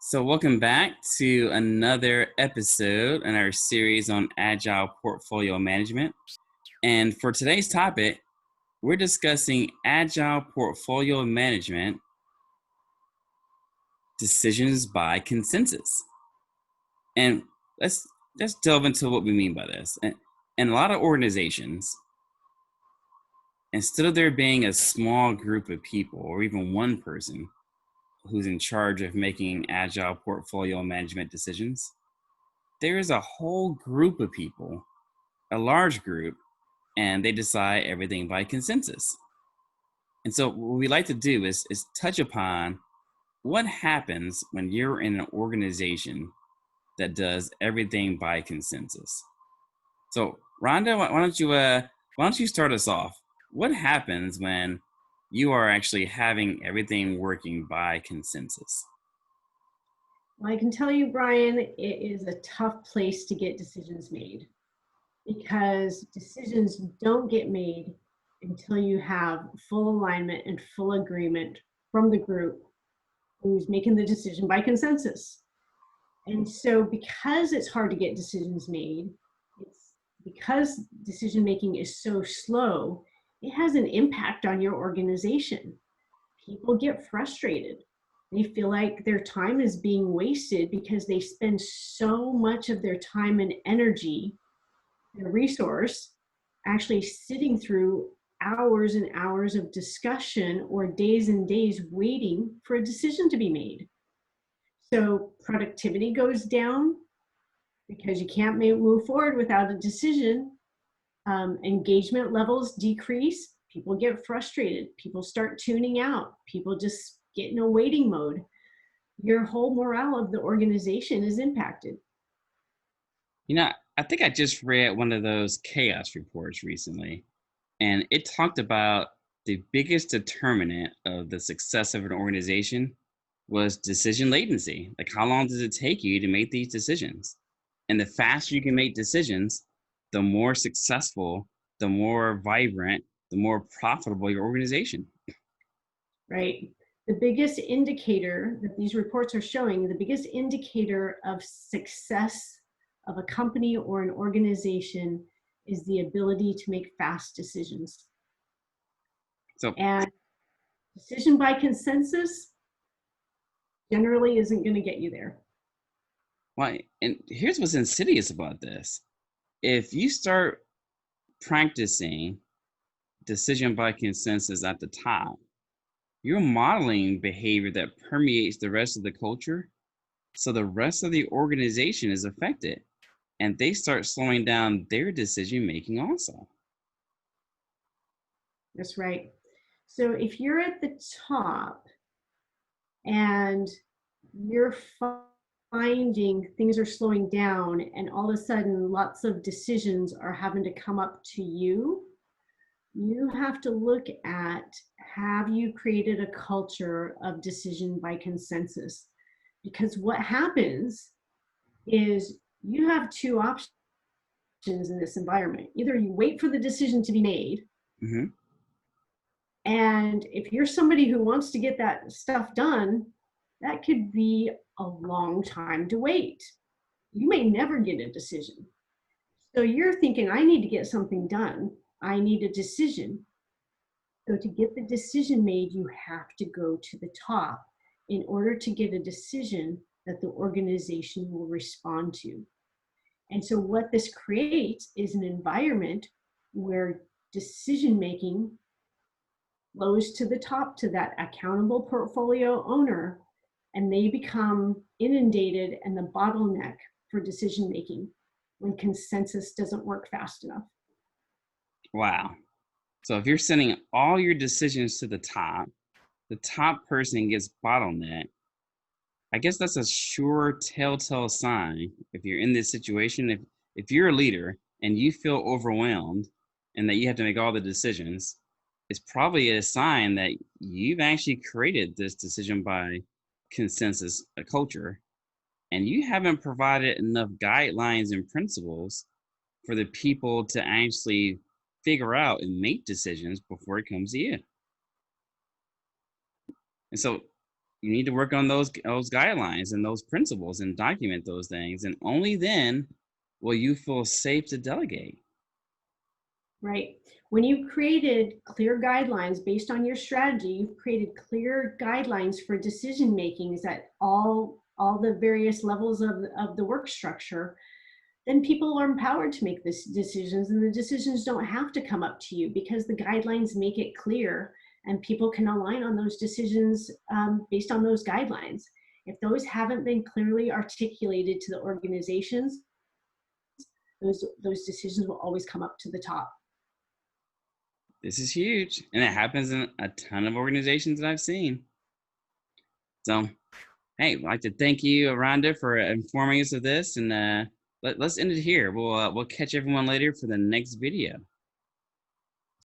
So, welcome back to another episode in our series on Agile portfolio management. And for today's topic, we're discussing Agile portfolio management decisions by consensus. And let's delve into what we mean by this. In a lot of organizations, instead of there being a small group of people or even one person who's in charge of making Agile portfolio management decisions, there is a whole group of people, a large group, and they decide everything by consensus. And so what we like to do is touch upon what happens when you're in an organization that does everything by consensus. So Rhonda, why don't you start us off? What happens when you are actually having everything working by consensus? Well, I can tell you, Brian, it is a tough place to get decisions made because decisions don't get made until you have full alignment and full agreement from the group who's making the decision by consensus. And so because it's hard to get decisions made, it's because decision making is so slow, it has an impact on your organization. People get frustrated. They feel like their time is being wasted because they spend so much of their time and energy, their resource, actually sitting through hours and hours of discussion or days and days waiting for a decision to be made. So productivity goes down because you can't move forward without a decision. Engagement levels decrease. People get frustrated. People start tuning out. People just get in a waiting mode. Your whole morale of the organization is impacted. You know, I think I just read one of those chaos reports recently, and it talked about the biggest determinant of the success of an organization was decision latency. Like, how long does it take you to make these decisions? And the faster you can make decisions, the more successful, the more vibrant, the more profitable your organization. Right? The biggest indicator that these reports are showing, the biggest indicator of success of a company or an organization is the ability to make fast decisions. So, And decision by consensus generally isn't going to get you there. why? And here's what's insidious about this: if you start practicing decision by consensus at the top, you're modeling behavior that permeates the rest of the culture. So the rest of the organization is affected and they start slowing down their decision making also. That's right. So if you're at the top and you're finding things are slowing down and all of a sudden lots of decisions are having to come up to you, you have to look at, have you created a culture of decision by consensus? Because what happens is you have two options in this environment. Either you wait for the decision to be made, Mm-hmm. and if you're somebody who wants to get that stuff done, that could be a long time to wait. You may never get a decision. So you're thinking, I need to get something done. I need a decision. So to get the decision made, you have to go to the top in order to get a decision that the organization will respond to. And so what this creates is an environment where decision making flows to the top to that accountable portfolio owner, and they become inundated and the bottleneck for decision making when consensus doesn't work fast enough. Wow. So if you're sending all your decisions to the top person gets bottlenecked. I guess that's a sure telltale sign if you're in this situation. If you're a leader and you feel overwhelmed and that you have to make all the decisions, it's probably a sign that you've actually created this decision by consensus a culture, and you haven't provided enough guidelines and principles for the people to actually figure out and make decisions before it comes to you. And so you need to work on those guidelines and those principles and document those things, and only then will you feel safe to delegate. Right. When you created clear guidelines based on your strategy, you've created clear guidelines for decision makings at all the various levels of the work structure. Then people are empowered to make these decisions, and the decisions don't have to come up to you because the guidelines make it clear, and people can align on those decisions based on those guidelines. If those haven't been clearly articulated to the organizations, those decisions will always come up to the top. This is huge, and it happens in a ton of organizations that I've seen. So, hey, I'd like to thank you, Rhonda, for informing us of this, and let's end it here. We'll catch everyone later for the next video.